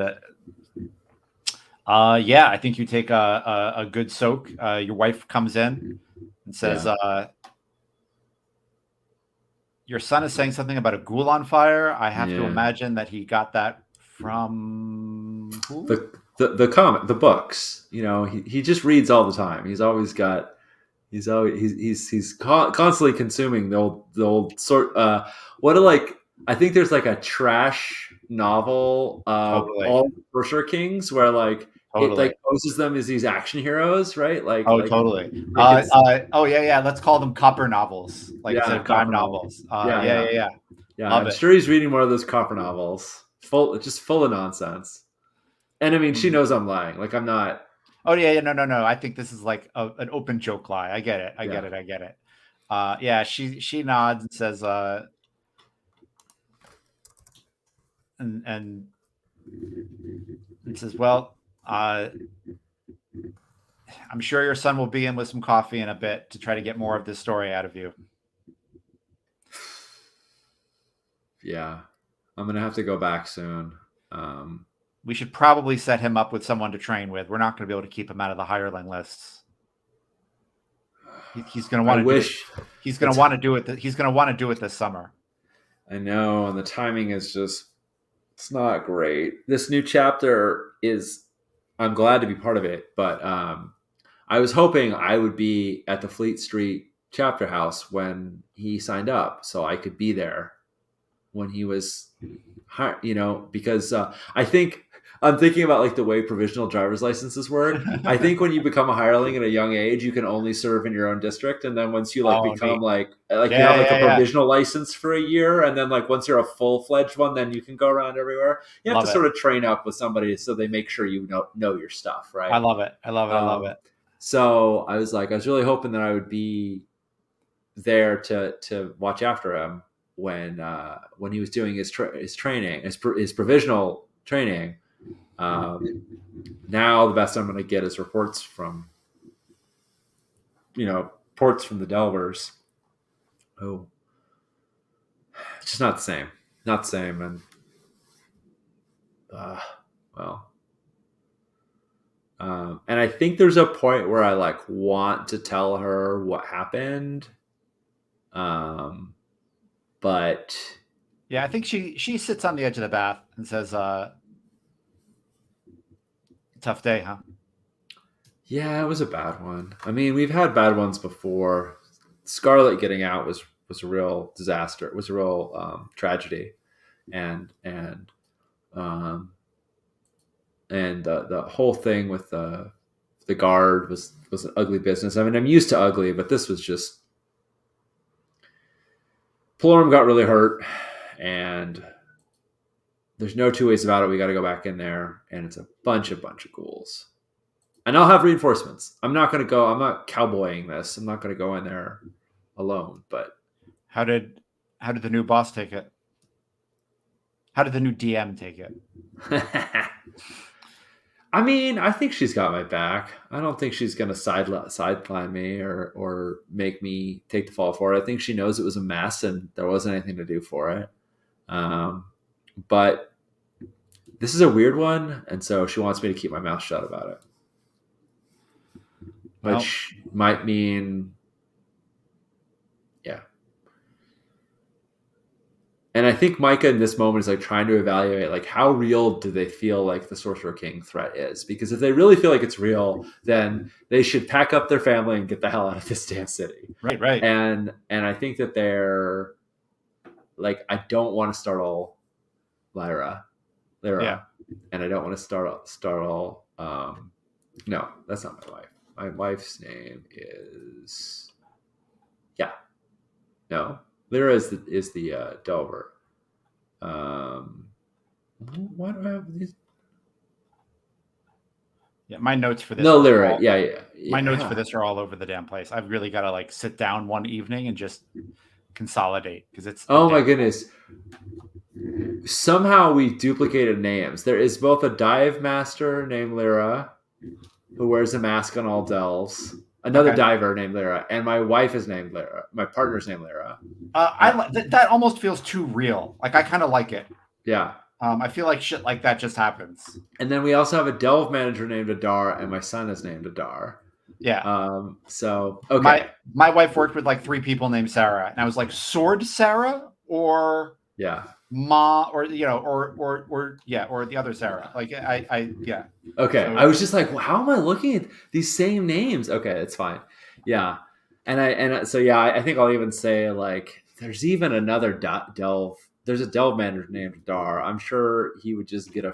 yeah, I think you take a good soak. Your wife comes in and says, your son is saying something about a ghoul on fire. I have to imagine that he got that from who? The comic, the books. He just reads all the time. He's constantly consuming the old sort. I think there's like a trash novel of all Sorcerer Kings where like it like poses them as these action heroes, right? Totally. Yeah. Let's call them copper novels, instead of dime novels. Yeah. I'm sure he's reading more of those copper novels, full of nonsense. And I mean, she knows I'm lying. Like I'm not. Oh yeah, no. I think this is like an open joke lie. I get it. I get it. Yeah. She nods and says, and says, well. I'm sure your son will be in with some coffee in a bit to try to get more of this story out of you. Yeah, I'm gonna have to go back soon. We should probably set him up with someone to train with. We're not going to be able to keep him out of the hireling lists. He's going to I want to do it. wish He's going to want to do it. He's going to want to do it this summer. I know, and the timing is it's not great. This new chapter is I'm glad to be part of it, but I was hoping I would be at the Fleet Street chapter house when he signed up so I could be there when he was because I think I'm thinking about like the way provisional driver's licenses work. I think when you become a hireling at a young age, you can only serve in your own district, and then once you become neat. you have like a provisional license for a year, and then like once you're a full-fledged one, then you can go around everywhere. You have to sort of train up with somebody so they make sure you know your stuff, right? I love it. I love it. So I was really hoping that I would be there to watch after him when he was doing his training, his provisional training. Now the best I'm going to get is reports from the Delvers. Oh, it's just not the same. Not the same. And and I think there's a point where I like want to tell her what happened. But yeah, I think she sits on the edge of the bath and says, tough day, huh? Yeah, it was a bad one. I mean, we've had bad ones before. Scarlett getting out was a real disaster. It was a real tragedy, and the whole thing with the guard was an ugly business. I mean, I'm used to ugly, but this was just. Palorum got really hurt, and there's no two ways about it. We got to go back in there, and it's a bunch of ghouls. And I'll have reinforcements. I'm not cowboying this. I'm not going to go in there alone. But how did the new boss take it? How did the new DM take it? I mean, I think she's got my back. I don't think she's going to sideline me or make me take the fall for it. I think she knows it was a mess and there wasn't anything to do for it. But this is a weird one, and so she wants me to keep my mouth shut about it. Which might mean, yeah. And I think Micah in this moment is like trying to evaluate like how real do they feel like the Sorcerer King threat is? Because if they really feel like it's real, then they should pack up their family and get the hell out of this damn city. Right. And I think that they're like, I don't want to startle Lyra. Yeah. And I don't want to startle. No, that's not my wife. My wife's name is. Yeah. No. Lyra is the Delver. Why do I have these? Yeah, my notes for this. No, Lyra. Yeah. My notes for this are all over the damn place. I've really got to like sit down one evening and just consolidate because it's. Oh my goodness! Somehow we duplicated names. There is both a dive master named Lyra, who wears a mask on all delves. Another diver named Lyra, and my wife is named Lyra. My partner's named Lyra. That almost feels too real. Like I kind of like it. Yeah. I feel like shit like that just happens. And then we also have a delve manager named Adar, and my son is named Adar. Yeah. So okay. My wife worked with like 3 people named Sarah, and I was like, Sword Sarah or Ma or or the other Sarah. Like I yeah. Okay. So, I was just like, well, how am I looking at these same names? Okay, it's fine. Yeah. I think I'll even say like there's even another delve. There's a delve manager named Dar. I'm sure he would just get a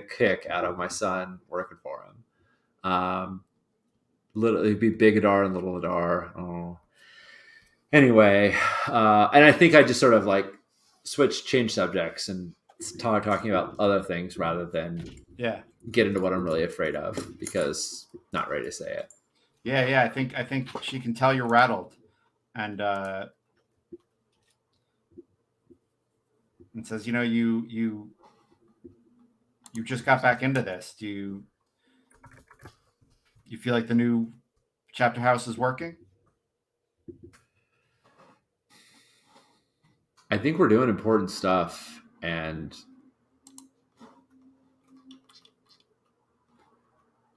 kick out of my son working for him. It'd be Big Adar and Little Adar. Oh. Anyway, and I think I just sort of like change subjects and start talking about other things rather than get into what I'm really afraid of because not ready to say it. Yeah. I think she can tell you're rattled, and says, you you just got back into this. Do you feel like the new chapter house is working? I think we're doing important stuff, and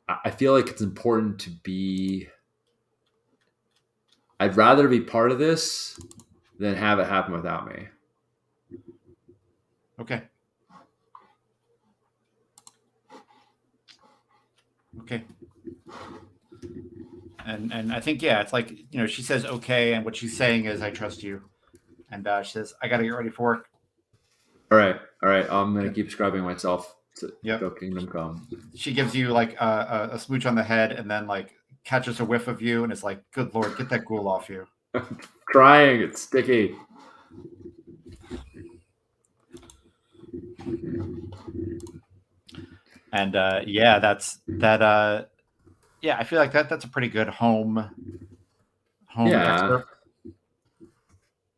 I feel like it's important to be. I'd rather be part of this than have it happen without me. Okay. Okay. And I think it's like she says okay, and what she's saying is I trust you, and she says I got to get ready for work. All right. I'm gonna keep scrubbing myself to Yep. go Kingdom Come. She gives you like a smooch on the head, and then like catches a whiff of you, and is like, "Good Lord, get that ghoul off you." Crying, it's sticky. And that's that. Yeah, I feel like that's a pretty good home excerpt.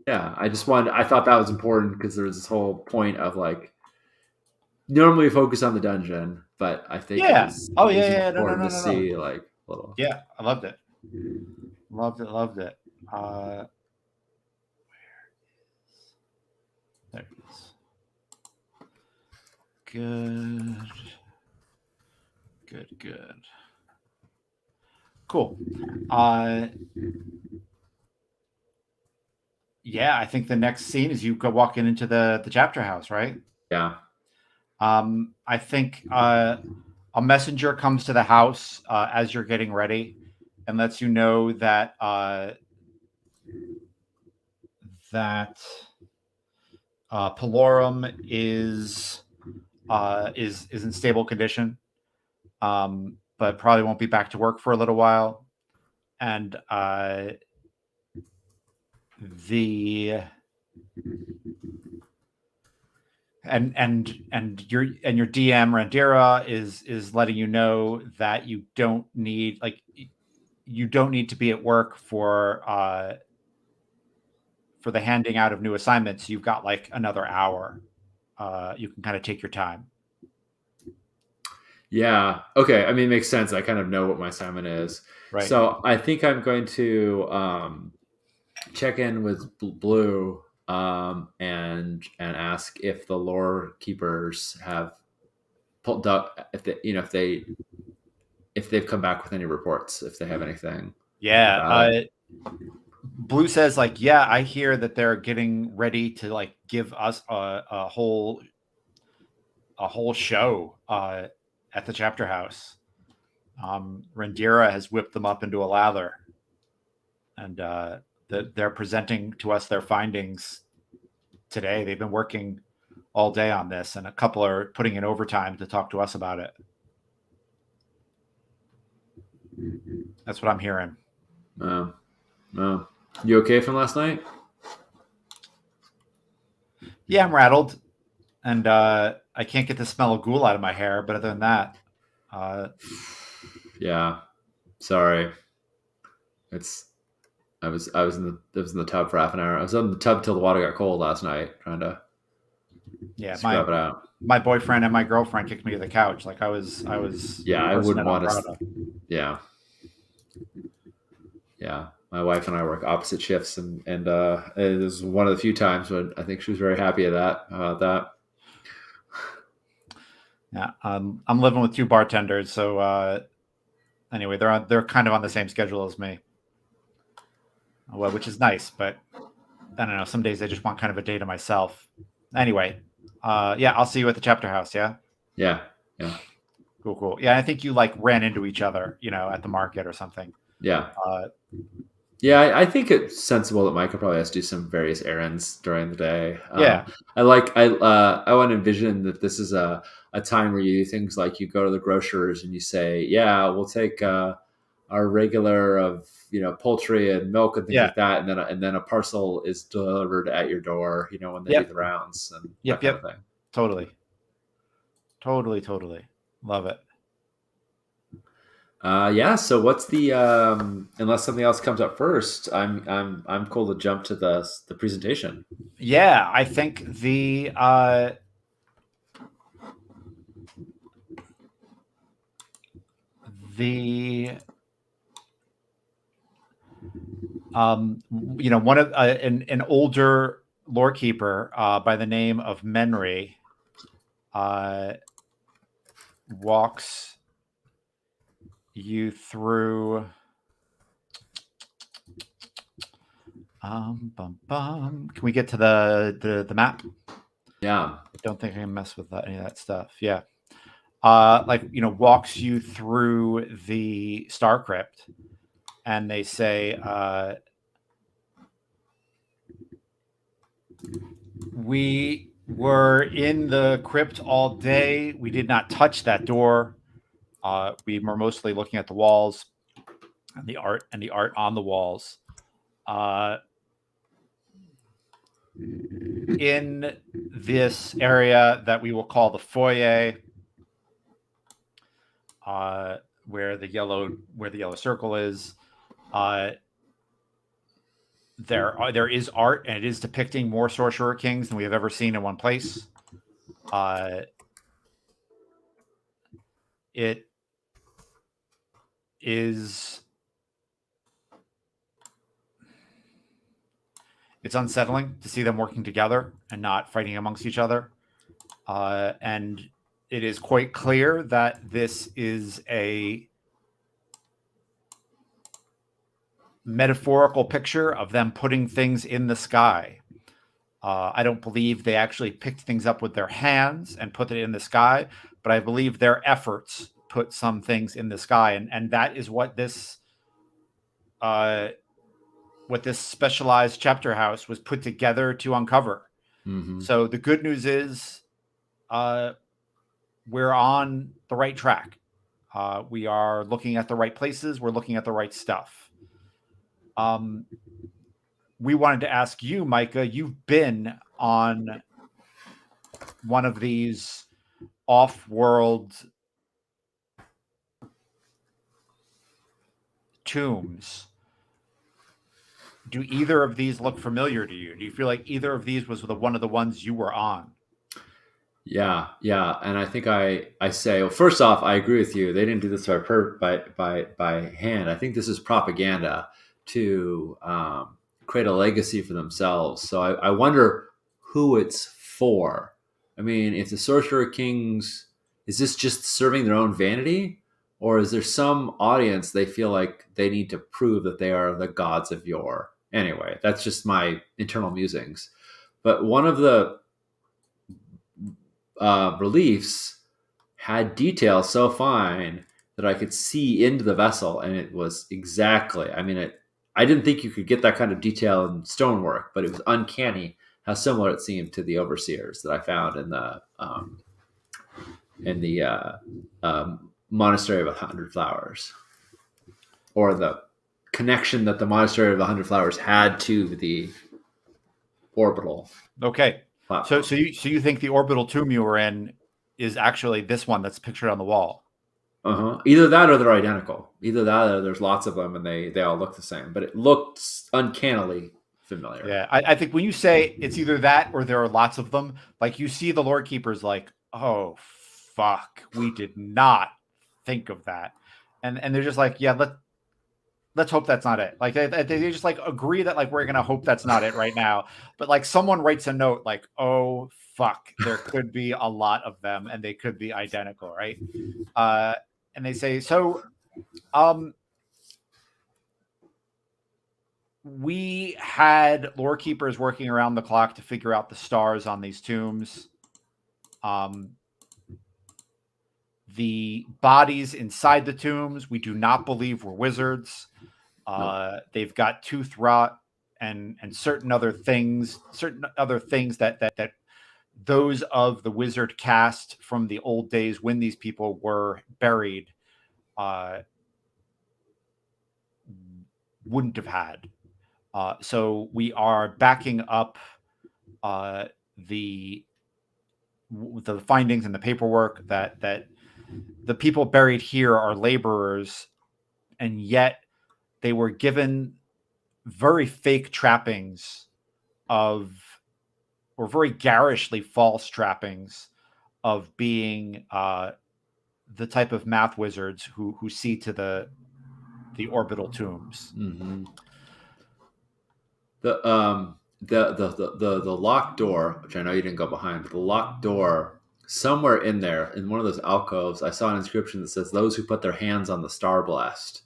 Yeah. I thought that was important because there's this whole point of like normally focus on the dungeon, but I think Yeah. Oh it was yeah. important to No. see like little. Yeah, I loved it. Loved it. There it is. Good. Cool. Yeah, I think the next scene is you go walking into the chapter house, right? Yeah. I think a messenger comes to the house as you're getting ready and lets you know that Pelorum is in stable condition, but probably won't be back to work for a little while, and your DM Randira is letting you know that you don't need to be at work for the handing out of new assignments. You've got like another hour. You can kind of take your time. Yeah. Okay. I mean, it makes sense. I kind of know what my assignment is. Right. So I think I'm going to check in with Blue and ask if the lore keepers have pulled up if they've come back with any reports, if they have anything. Yeah. Blue says like, yeah, I hear that they're getting ready to like give us a whole show at the chapter house. Randira has whipped them up into a lather, and they're presenting to us their findings today. They've been working all day on this, and a couple are putting in overtime to talk to us about it. That's what I'm hearing. You okay from last night? Yeah, I'm rattled, and I can't get the smell of ghoul out of my hair. But other than that, yeah, sorry. I was in the tub for half an hour. I was in the tub till the water got cold last night, trying to scrub it out. My boyfriend and my girlfriend kicked me to the couch. Like I was. Yeah, I wouldn't want to. Yeah. My wife and I work opposite shifts, and it was one of the few times when I think she was very happy about that. Yeah, I'm living with two bartenders, so anyway, they're kind of on the same schedule as me, well, which is nice. But I don't know. Some days I just want kind of a day to myself. Anyway, yeah, I'll see you at the chapter house. Yeah. Yeah. Cool. Yeah, I think you like ran into each other, at the market or something. Yeah. Yeah, I think it's sensible that Micah probably has to do some various errands during the day. Yeah. I want to envision that this is a time where you do things like you go to the grocers and you say, yeah, we'll take our regular of poultry and milk and things like that, and then a parcel is delivered at your door, when they do the rounds and that kind of thing. Totally. Love it. Yeah. So what's the unless something else comes up first, I'm cool to jump to the presentation. Yeah, I think the one of an older lore keeper by the name of Menry walks you through. Can we get to the map? Yeah. I don't think I can mess with any of that stuff. Yeah. Walks you through the Star Crypt, and they say, we were in the crypt all day. We did not touch that door. We were mostly looking at the walls and the art on the walls. In this area that we will call the foyer, where the yellow circle is, there is art, and it is depicting more Sorcerer Kings than we have ever seen in one place. It is. It's unsettling to see them working together and not fighting amongst each other. And it is quite clear that this is a metaphorical picture of them putting things in the sky. I don't believe they actually picked things up with their hands and put it in the sky, but I believe their efforts put some things in the sky. And that is what this specialized chapter house was put together to uncover. Mm-hmm. So the good news is we're on the right track. We are looking at the right places. We're looking at the right stuff. We wanted to ask you, Micah, you've been on one of these off-world tombs. Do either of these look familiar to you? Do you feel like either of these was one of the ones you were on? Yeah. And I think I say, well, first off, I agree with you. They didn't do this by hand. I think this is propaganda to create a legacy for themselves. So I wonder who it's for. I mean, if the Sorcerer Kings, is this just serving their own vanity? Or is there some audience they feel like they need to prove that they are the gods of yore? Anyway, that's just my internal musings. But one of the reliefs had detail so fine that I could see into the vessel, and it was exactly. I mean, I didn't think you could get that kind of detail in stonework, but it was uncanny how similar it seemed to the overseers that I found in the Monastery of 100 Flowers, or the connection that the Monastery of 100 Flowers had to the orbital. Okay. So you think the orbital tomb you were in is actually this one that's pictured on the wall? Either that or they're identical. Either that or there's lots of them and they all look the same. But it looks uncannily familiar. Yeah, I think when you say it's either that or there are lots of them, like you see the Lore Keepers like, oh fuck, we did not think of that, and they're just like, yeah, let's hope that's not it. Like they just like agree that like we're gonna hope that's not it right now. But like someone writes a note like, oh fuck, there could be a lot of them and they could be identical, right? And they say, so we had lore keepers working around the clock to figure out the stars on these tombs. The bodies inside the tombs, we do not believe were wizards. No. They've got tooth rot and certain other things that those of the wizard caste from the old days when these people were buried wouldn't have had. So we are backing up the findings and the paperwork that the people buried here are laborers, and yet they were given very fake trappings or very garishly false trappings of being the type of math wizards who see to the orbital tombs. Mm-hmm. The locked door, which I know you didn't go behind, but the locked door, somewhere in there, in one of those alcoves, I saw an inscription that says, "Those who put their hands on the star blessed."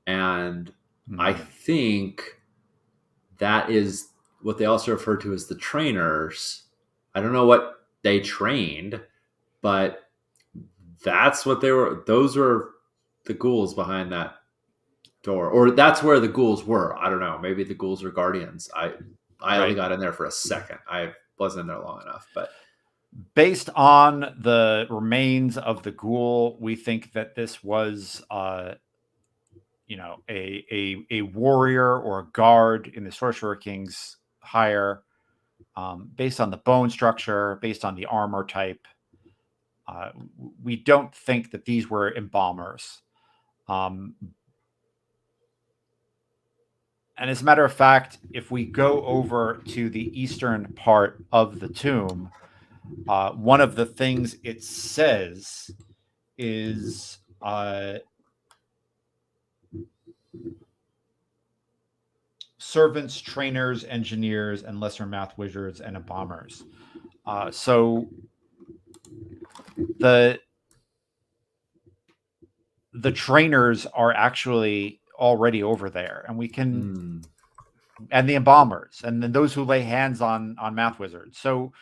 And I think that is what they also refer to as the trainers. I don't know what they trained, but that's what they were. Those were the ghouls behind that door, or that's where the ghouls were. I don't know. Maybe the ghouls are guardians. I only got in there for a second. I wasn't in there long enough, but based on the remains of the ghoul, we think that this was a warrior or a guard in the Sorcerer King's hire, based on the bone structure, based on the armor type. We don't think that these were embalmers. And as a matter of fact, if we go over to the eastern part of the tomb, one of the things it says is servants, trainers, engineers, and lesser math wizards and embalmers. So the trainers are actually already over there, and we can and the embalmers, and then those who lay hands on math wizards. So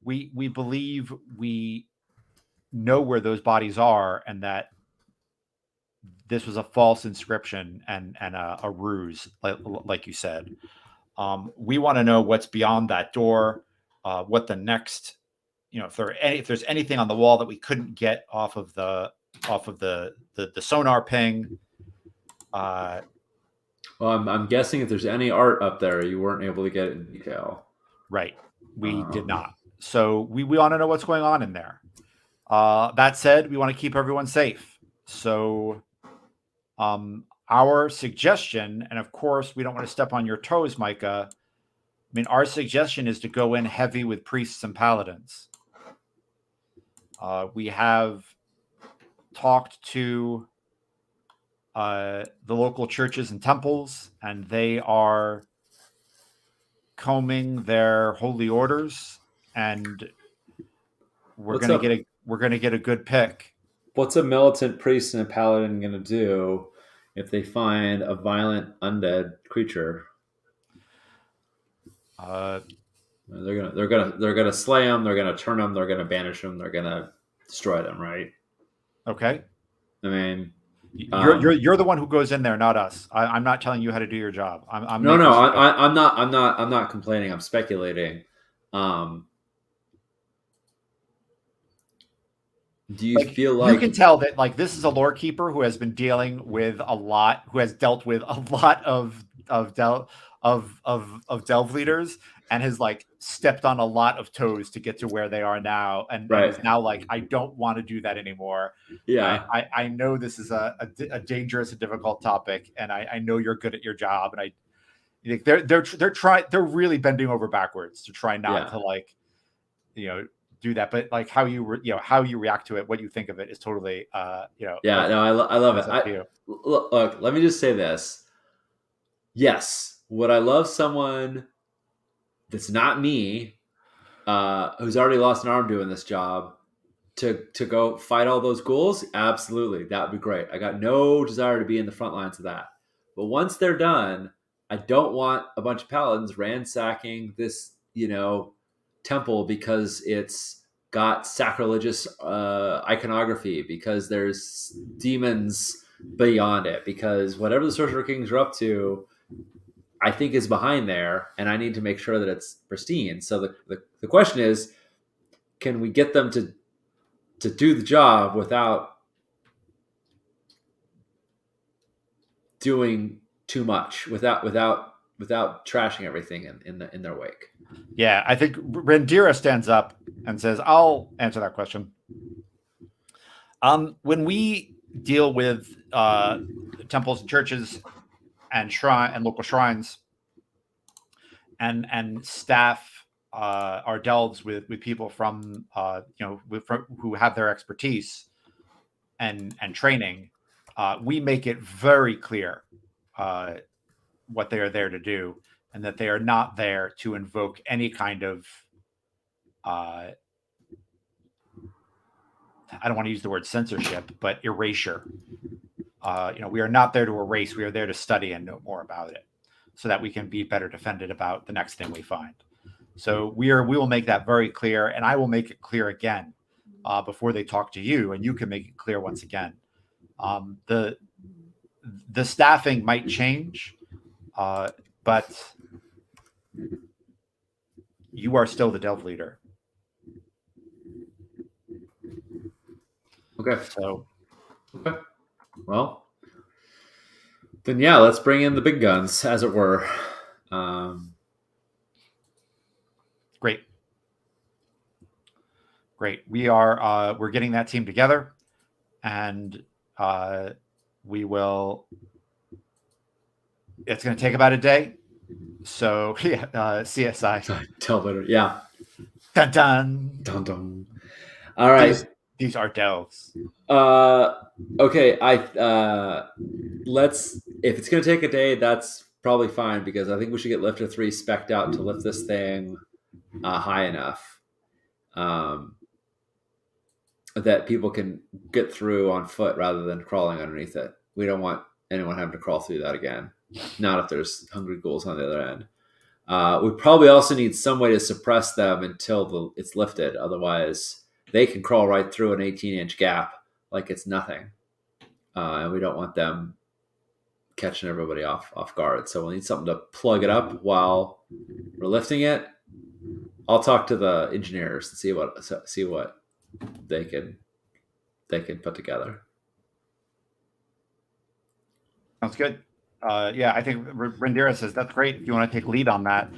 we believe we know where those bodies are, and that this was a false inscription and a ruse, like you said. We want to know what's beyond that door, what the next, if there's anything on the wall that we couldn't get off of the sonar ping. Well, I'm guessing if there's any art up there, you weren't able to get it in detail. Right. We did not. So we want to know what's going on in there. That said, we want to keep everyone safe. So our suggestion, and of course, we don't want to step on your toes, Micah. I mean, our suggestion is to go in heavy with priests and paladins. We have talked to the local churches and temples, and they are combing their holy orders, and we're going to get a good pick. What's a militant priest and a paladin going to do if they find a violent undead creature? They're gonna slay them. They're gonna turn them. They're gonna banish them. They're gonna destroy them. Right? Okay. I mean, you're the one who goes in there, not us. I'm not telling you how to do your job. I'm not complaining. I'm speculating. Do you feel like you can tell that this is a lore keeper who has been dealing with who has dealt with a lot of delve leaders, and has stepped on a lot of toes to get to where they are now, and is now I don't want to do that anymore. Yeah, I know this is a dangerous and difficult topic, and I know you're good at your job, and they're really bending over backwards to try not to do that, but how you react to it, what you think of it, is totally I love it. Look, let me just say this. Yes, would I love someone that's not me, who's already lost an arm doing this job, to go fight all those ghouls? Absolutely, that would be great. I got no desire to be in the front lines of that. But once they're done, I don't want a bunch of paladins ransacking this, temple because it's got sacrilegious iconography, because there's demons beyond it, because whatever the Sorcerer Kings are up to, I think, is behind there, and I need to make sure that it's pristine. So the question is, can we get them to do the job without doing too much, without trashing everything in their wake? Yeah, I think Rendira stands up and says, "I'll answer that question." When we deal with temples and churches and local shrines, and staff our delves with people from who have their expertise, and training, we make it very clear what they are there to do, and that they are not there to invoke any kind of I don't want to use the word censorship, but erasure. We are not there to erase. We are there to study and know more about it, so that we can be better defended about the next thing we find. So we will make that very clear, and I will make it clear again before they talk to you, and you can make it clear once again. The staffing might change, but you are still the Delve leader. Okay. So, okay. Well, then yeah, let's bring in the big guns, as it were. Great. We're getting that team together, and we will. It's going to take about a day. So yeah, CSI. Tell better. Yeah. Dun dun. Dun dun. All right. These are Delves. Okay. Let's. If it's going to take a day, that's probably fine, because I think we should get Lifter 3 spec'd out to lift this thing high enough that people can get through on foot rather than crawling underneath it. We don't want anyone having to crawl through that again. Not if there's hungry ghouls on the other end. We probably also need some way to suppress them until it's lifted. Otherwise, they can crawl right through an 18-inch gap like it's nothing. And we don't want them catching everybody off guard. So we'll need something to plug it up while we're lifting it. I'll talk to the engineers and see what they can put together. Sounds good. Yeah, I think Rendira says that's great. If you want to take lead on that,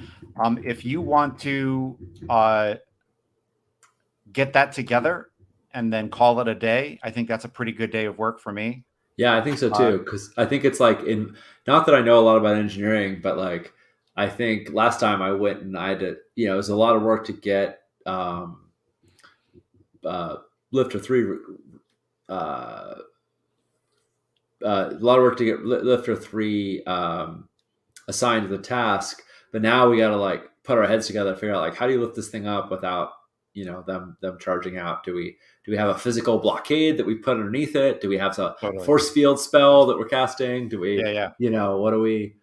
if you want to get that together and then call it a day, I think that's a pretty good day of work for me. Yeah, I think so too. Because I think it's like not that I know a lot about engineering, but like I think last time I went and I had to, it was a lot of work to get Lifter 3. A lot of work to get Lifter 3 assigned to the task, but now we got to like put our heads together, figure out like how do you lift this thing up without them charging out. Do we have a physical blockade that we put underneath it? Do we have a force field spell that we're casting? Do we what do we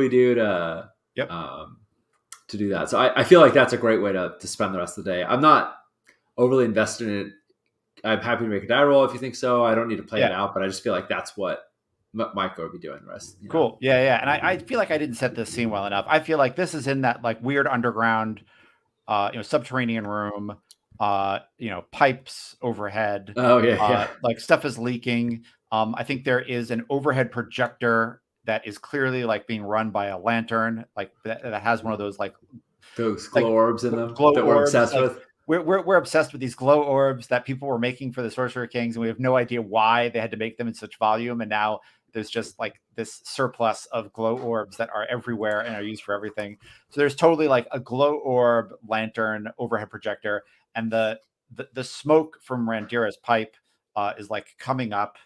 do to to do that? So I feel like that's a great way to spend the rest of the day. I'm not overly invested in it. I'm happy to make a die roll if you think so. I don't need to play it out, but I just feel like that's what Micah would be doing the rest. Cool. Yeah. And I feel like I didn't set this scene well enough. I feel like this is in that like weird underground, subterranean room, pipes overhead. Oh yeah. Like stuff is leaking. I think there is an overhead projector that is clearly like being run by a lantern, like that has one of those like those glow orbs in them that we're obsessed with. We're obsessed with these glow orbs that people were making for the Sorcerer Kings, and we have no idea why they had to make them in such volume. And now there's just like this surplus of glow orbs that are everywhere and are used for everything. So there's totally like a glow orb lantern overhead projector, and the smoke from Randira's pipe is like coming up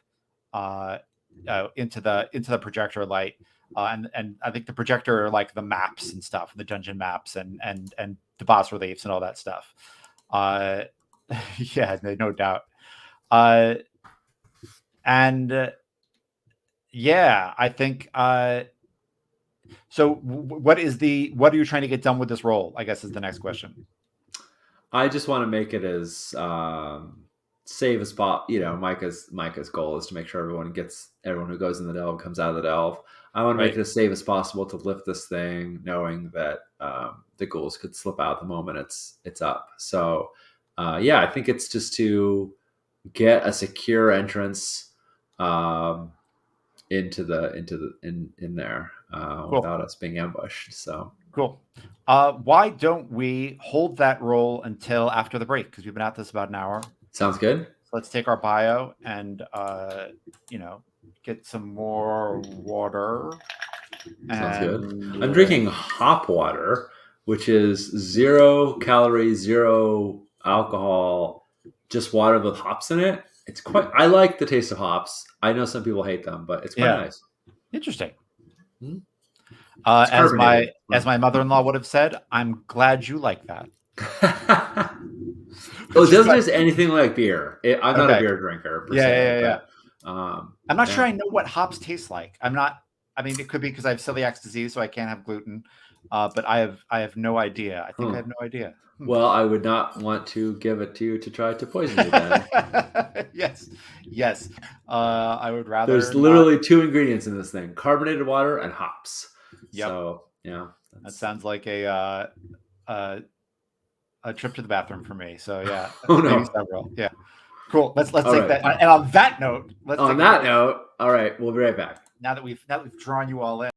into the projector light, and I think the projector are like the maps and stuff, the dungeon maps and the boss reliefs and all that stuff. Yeah, no doubt. Yeah, I think. So, what are you trying to get done with this role? I guess is the next question. I just want to make it as safe as possible. Micah's goal is to make sure everyone who goes in the delve comes out of the delve. I want to make it as safe as possible to lift this thing, knowing that the ghouls could slip out the moment it's up. So, I think it's just to get a secure entrance into there Cool. without us being ambushed. So cool. Why don't we hold that roll until after the break? Because we've been at this about an hour. Sounds good. So let's take our bio and get some more water. Sounds good. I'm drinking hop water, which is 0 calories, 0 alcohol, just water with hops in it. It's quite. I like the taste of hops. I know some people hate them, but it's quite Yeah. nice. Interesting. Hmm? As carbonated. my mother-in-law would have said, I'm glad you like that. Oh, it doesn't taste anything like beer. I'm not a Okay. beer drinker per Yeah, se. yeah. But, I'm not sure yeah. I know what hops taste like. I'm not. I mean, it could be because I have celiac disease, so I can't have gluten. But I have no idea. I think I have no idea. Well, I would not want to give it to you to try to poison you then. Yes. I would rather. There's literally 2 ingredients in this thing: carbonated water and hops. Yep. So yeah, That sounds like a trip to the bathroom for me. So yeah, Oh, no. maybe several. Yeah, cool. Let's All take right. that. And on that note, On that note, all right, we'll be right back. now that we've drawn you all in.